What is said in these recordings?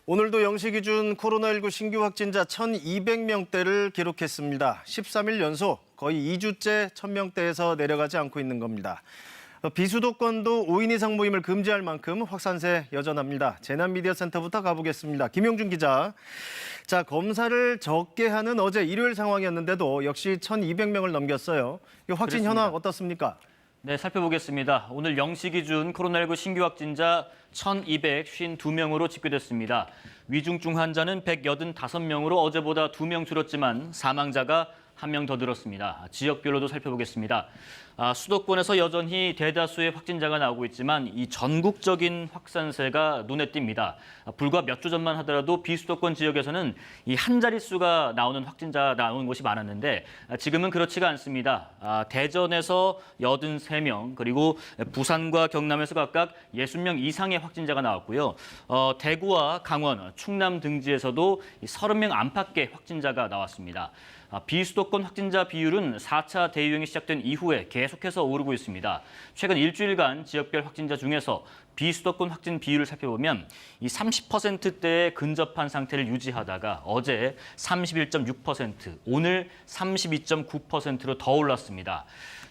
오늘도 영시 기준 코로나19 신규 확진자 1,200명대를 기록했습니다. 13일 연속 거의 2주째 1,000명대에서 내려가지 않고 있는 겁니다. 비수도권도 5인 이상 모임을 금지할 만큼 확산세 여전합니다. 재난미디어센터부터 가보겠습니다. 김용준 기자. 자, 검사를 적게 하는 어제 일요일 상황이었는데도 역시 1,200명을 넘겼어요. 이 확진 현황 어떻습니까? 네, 살펴보겠습니다. 오늘 영시 기준 코로나19 신규 확진자 1,252명으로 집계됐습니다. 위중증 환자는 185명으로 어제보다 2명 줄었지만 사망자가 1명 더 늘었습니다. 지역별로도 살펴보겠습니다. 수도권에서 여전히 대다수의 확진자가 나오고 있지만 이 전국적인 확산세가 눈에 띕니다. 불과 몇 주 전만 하더라도 비수도권 지역에서는 이 한 자릿수가 나오는 확진자 나오는 곳이 많았는데 지금은 그렇지가 않습니다. 대전에서 83명, 그리고 부산과 경남에서 각각 60명 이상의 확진자가 나왔고요. 대구와 강원, 충남 등지에서도 30명 안팎의 확진자가 나왔습니다. 비수도권 확진자 비율은 4차 대유행이 시작된 이후에 계속해서 오르고 있습니다. 최근 일주일간 지역별 확진자 중에서 비수도권 확진 비율을 살펴보면 이 30%대에 근접한 상태를 유지하다가 어제 31.6%, 오늘 32.9%로 더 올랐습니다.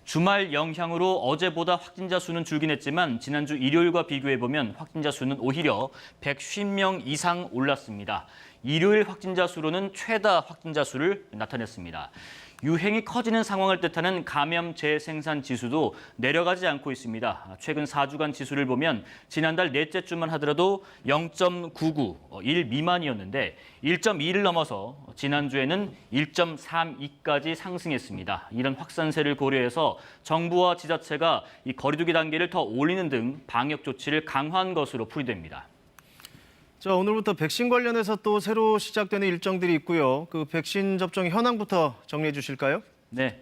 주말 영향으로 어제보다 확진자 수는 줄긴 했지만 지난주 일요일과 비교해보면 확진자 수는 오히려 150명 이상 올랐습니다. 일요일 확진자 수로는 최다 확진자 수를 나타냈습니다. 유행이 커지는 상황을 뜻하는 감염 재생산 지수도 내려가지 않고 있습니다. 최근 4주간 지수를 보면 지난달 넷째 주만 하더라도 0.99, 1 미만이었는데 1.2를 넘어서 지난주에는 1.32까지 상승했습니다. 이런 확산세를 고려해서 정부와 지자체가 이 거리두기 단계를 더 올리는 등 방역 조치를 강화한 것으로 풀이됩니다. 자, 오늘부터 백신 관련해서 또 새로 시작되는 일정들이 있고요. 그 백신 접종 현황부터 정리해 주실까요? 네.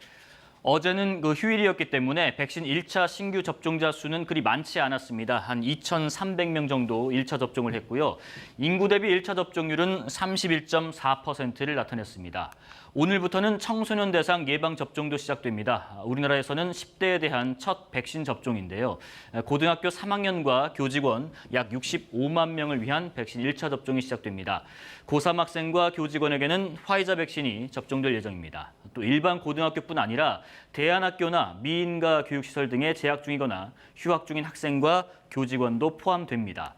어제는 휴일이었기 때문에 백신 1차 신규 접종자 수는 그리 많지 않았습니다. 한 2,300명 정도 1차 접종을 했고요. 인구 대비 1차 접종률은 31.4%를 나타냈습니다. 오늘부터는 청소년 대상 예방 접종도 시작됩니다. 우리나라에서는 10대에 대한 첫 백신 접종인데요. 고등학교 3학년과 교직원 약 65만 명을 위한 백신 1차 접종이 시작됩니다. 고3 학생과 교직원에게는 화이자 백신이 접종될 예정입니다. 또 일반 고등학교뿐 아니라 대안학교나 미인가 교육시설 등에 재학 중이거나 휴학 중인 학생과 교직원도 포함됩니다.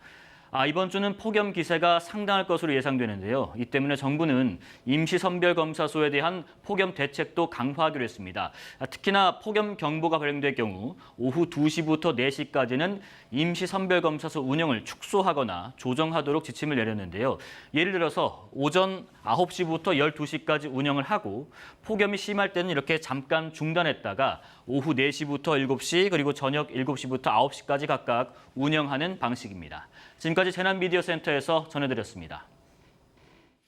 이번 주는 폭염 기세가 상당할 것으로 예상되는데요. 이 때문에 정부는 임시선별검사소에 대한 폭염 대책도 강화하기로 했습니다. 특히나 폭염 경보가 발령될 경우 오후 2시부터 4시까지는 임시선별검사소 운영을 축소하거나 조정하도록 지침을 내렸는데요. 예를 들어서 오전 9시부터 12시까지 운영을 하고 폭염이 심할 때는 이렇게 잠깐 중단했다가 오후 4시부터 7시 그리고 저녁 7시부터 9시까지 각각 운영하는 방식입니다. 지금까지 재난미디어센터에서 전해드렸습니다.